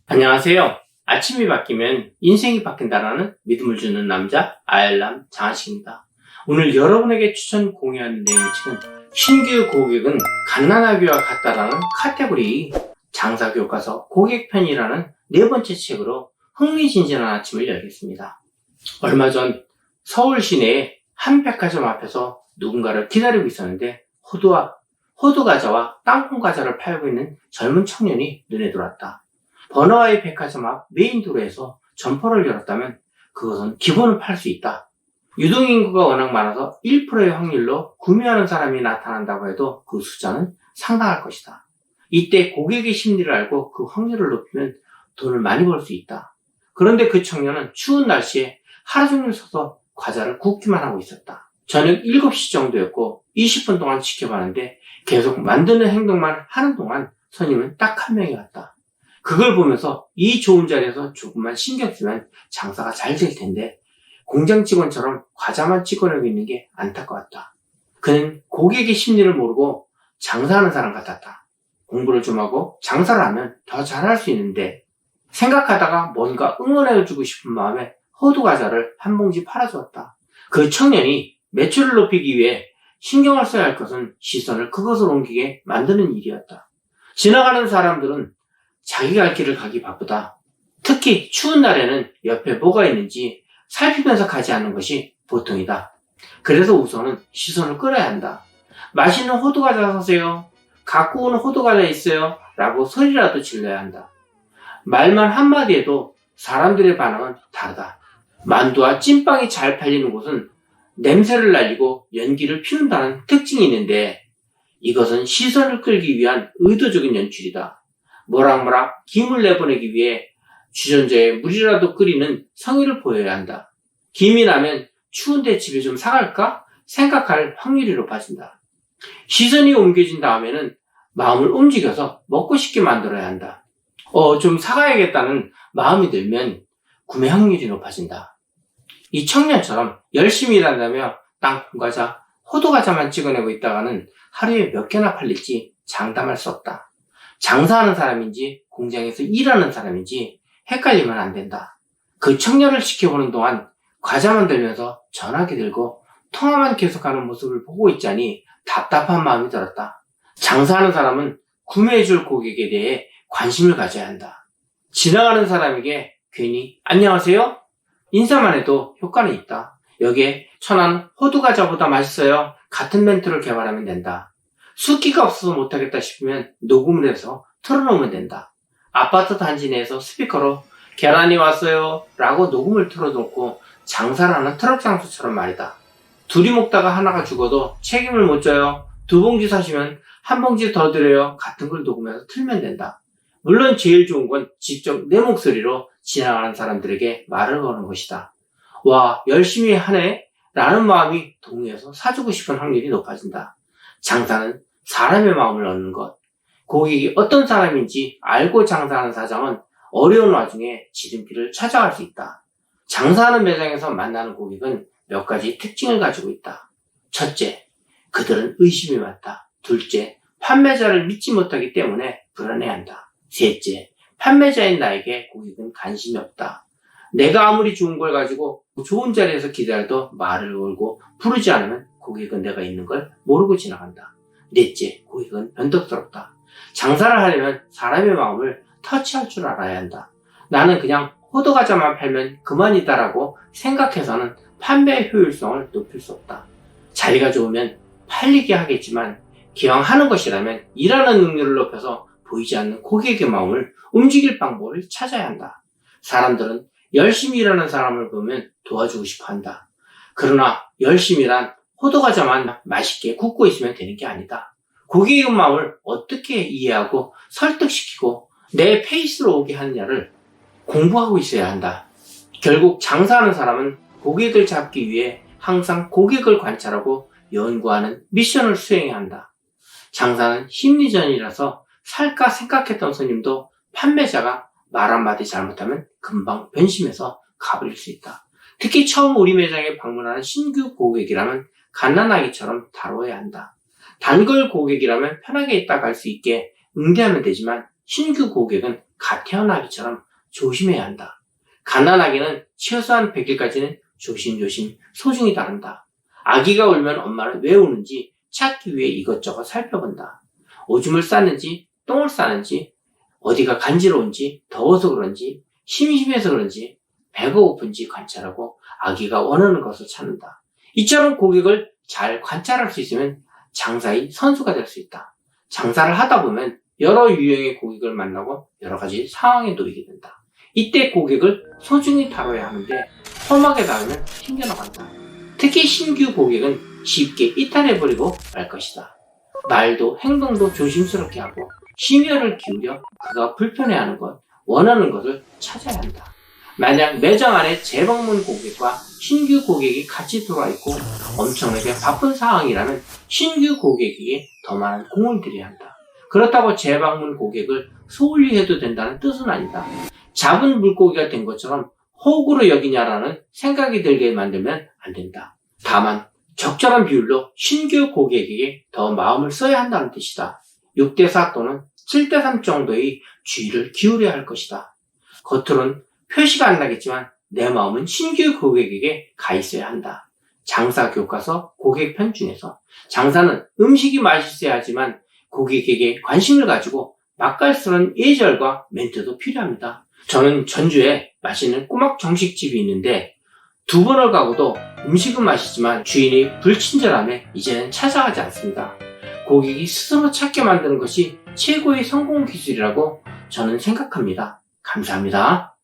안녕하세요. 아침이 바뀌면 인생이 바뀐다라는 믿음을 주는 남자 아일람 장하식입니다. 오늘 여러분에게 추천 공유하는 내용은 신규 고객은 갓난아기와 같다라는 카테고리 장사교과서 고객편이라는 네 번째 책으로 흥미진진한 아침을 열겠습니다. 얼마 전 서울 시내의 한 백화점 앞에서 누군가를 기다리고 있었는데 호두과자와 땅콩과자를 팔고 있는 젊은 청년이 눈에 들어왔다. 번화가의 백화점 앞 메인 도로에서 점포를 열었다면 그것은 기본은 팔 수 있다. 유동인구가 워낙 많아서 1%의 확률로 구매하는 사람이 나타난다고 해도 그 숫자는 상당할 것이다. 이때 고객의 심리를 알고 그 확률을 높이면 돈을 많이 벌 수 있다. 그런데 그 청년은 추운 날씨에 하루 종일 서서 과자를 굽기만 하고 있었다. 저녁 7시 정도였고 20분 동안 지켜봤는데 계속 만드는 행동만 하는 동안 손님은 딱 한 명이 왔다. 그걸 보면서 이 좋은 자리에서 조금만 신경 쓰면 장사가 잘 될 텐데 공장 직원처럼 과자만 찍어내고 있는 게 안타까웠다. 그는 고객의 심리를 모르고 장사하는 사람 같았다. 공부를 좀 하고 장사를 하면 더 잘할 수 있는데 생각하다가 뭔가 응원해주고 싶은 마음에 호두과자를 한 봉지 팔아주었다. 그 청년이 매출을 높이기 위해 신경을 써야 할 것은 시선을 그것으로 옮기게 만드는 일이었다. 지나가는 사람들은 자기가 할 길을 가기 바쁘다. 특히 추운 날에는 옆에 뭐가 있는지 살피면서 가지 않는 것이 보통이다. 그래서 우선은 시선을 끌어야 한다. 맛있는 호두과자 사세요. 갖고 오는 호두과자 있어요. 라고 소리라도 질러야 한다. 말만 한마디 해도 사람들의 반응은 다르다. 만두와 찐빵이 잘 팔리는 곳은 냄새를 날리고 연기를 피운다는 특징이 있는데 이것은 시선을 끌기 위한 의도적인 연출이다. 모락모락 김을 내보내기 위해 주전자에 물이라도 끓이는 성의를 보여야 한다. 김이 나면 추운데 집에 좀 사갈까? 생각할 확률이 높아진다. 시선이 옮겨진 다음에는 마음을 움직여서 먹고 싶게 만들어야 한다. 좀 사가야겠다는 마음이 들면 구매 확률이 높아진다. 이 청년처럼 열심히 일한다며 땅콩과자, 호두과자만 찍어내고 있다가는 하루에 몇 개나 팔릴지 장담할 수 없다. 장사하는 사람인지 공장에서 일하는 사람인지 헷갈리면 안 된다. 그 청년을 지켜보는 동안 과자만 들면서 전화기 들고 통화만 계속하는 모습을 보고 있자니 답답한 마음이 들었다. 장사하는 사람은 구매해줄 고객에 대해 관심을 가져야 한다. 지나가는 사람에게 괜히 안녕하세요? 인사만 해도 효과는 있다. 여기에 천안 호두과자보다 맛있어요. 같은 멘트를 개발하면 된다. 숫기가 없어서 못하겠다 싶으면 녹음을 해서 틀어놓으면 된다. 아파트 단지 내에서 스피커로 계란이 왔어요 라고 녹음을 틀어놓고 장사를 하는 트럭 장수처럼 말이다. 둘이 먹다가 하나가 죽어도 책임을 못 져요. 2봉지 사시면 1봉지 더 드려요 같은 걸 녹음해서 틀면 된다. 물론 제일 좋은 건 직접 내 목소리로 지나가는 사람들에게 말을 거는 것이다. 와, 열심히 하네 라는 마음이 동의해서 사주고 싶은 확률이 높아진다. 장사는 사람의 마음을 얻는 것. 고객이 어떤 사람인지 알고 장사하는 사장은 어려운 와중에 지름길을 찾아갈 수 있다. 장사하는 매장에서 만나는 고객은 몇 가지 특징을 가지고 있다. 첫째, 그들은 의심이 많다. 둘째, 판매자를 믿지 못하기 때문에 불안해한다. 셋째, 판매자인 나에게 고객은 관심이 없다. 내가 아무리 좋은 걸 가지고 좋은 자리에서 기다려도 말을 걸고 부르지 않으면 고객은 내가 있는 걸 모르고 지나간다. 넷째, 고객은 변덕스럽다. 장사를 하려면 사람의 마음을 터치할 줄 알아야 한다. 나는 그냥 호두과자만 팔면 그만이다라고 생각해서는 판매 효율성을 높일 수 없다. 자리가 좋으면 팔리게 하겠지만 기왕 하는 것이라면 일하는 능률을 높여서 보이지 않는 고객의 마음을 움직일 방법을 찾아야 한다. 사람들은 열심히 일하는 사람을 보면 도와주고 싶어 한다. 그러나 열심히 일한 호두과자만 맛있게 굽고 있으면 되는 게 아니다. 고객의 마음을 어떻게 이해하고 설득시키고 내 페이스로 오게 하느냐를 공부하고 있어야 한다. 결국 장사하는 사람은 고객을 잡기 위해 항상 고객을 관찰하고 연구하는 미션을 수행해야 한다. 장사는 심리전이라서 살까 생각했던 손님도 판매자가 말 한마디 잘못하면 금방 변심해서 가버릴 수 있다. 특히 처음 우리 매장에 방문하는 신규 고객이라면 갓난아기처럼 다뤄야 한다. 단골 고객이라면 편하게 있다 갈 수 있게 응대하면 되지만 신규 고객은 갓 태어난 아기처럼 조심해야 한다. 갓난아기는 최소한 100일까지는 조심조심 소중히 다룬다. 아기가 울면 엄마는 왜 우는지 찾기 위해 이것저것 살펴본다. 오줌을 싸는지 똥을 싸는지 어디가 간지러운지 더워서 그런지 심심해서 그런지 배가 고픈지 관찰하고 아기가 원하는 것을 찾는다. 이처럼 고객을 잘 관찰할 수 있으면 장사의 선수가 될 수 있다. 장사를 하다 보면 여러 유형의 고객을 만나고 여러 가지 상황에 놓이게 된다. 이때 고객을 소중히 다뤄야 하는데 험하게 다루면 튕겨나간다. 특히 신규 고객은 쉽게 이탈해버리고 말 것이다. 말도 행동도 조심스럽게 하고 심혈을 기울여 그가 불편해하는 것, 원하는 것을 찾아야 한다. 만약 매장 안에 재방문 고객과 신규 고객이 같이 들어와 있고 엄청나게 바쁜 상황이라면 신규 고객에게 더 많은 공을 들여야 한다. 그렇다고 재방문 고객을 소홀히 해도 된다는 뜻은 아니다. 잡은 물고기가 된 것처럼 호구로 여기냐라는 생각이 들게 만들면 안 된다. 다만 적절한 비율로 신규 고객에게 더 마음을 써야 한다는 뜻이다. 6대4 또는 7대3 정도의 주의를 기울여야 할 것이다. 겉으로는 표시가 안 나겠지만 내 마음은 신규 고객에게 가 있어야 한다. 장사 교과서 고객편 중에서 장사는 음식이 맛있어야 하지만 고객에게 관심을 가지고 맛깔스러운 예절과 멘트도 필요합니다. 저는 전주에 맛있는 꼬막 정식집이 있는데 2번을 가고도 음식은 맛있지만 주인이 불친절함에 이제는 찾아가지 않습니다. 고객이 스스로 찾게 만드는 것이 최고의 성공 기술이라고 저는 생각합니다. 감사합니다.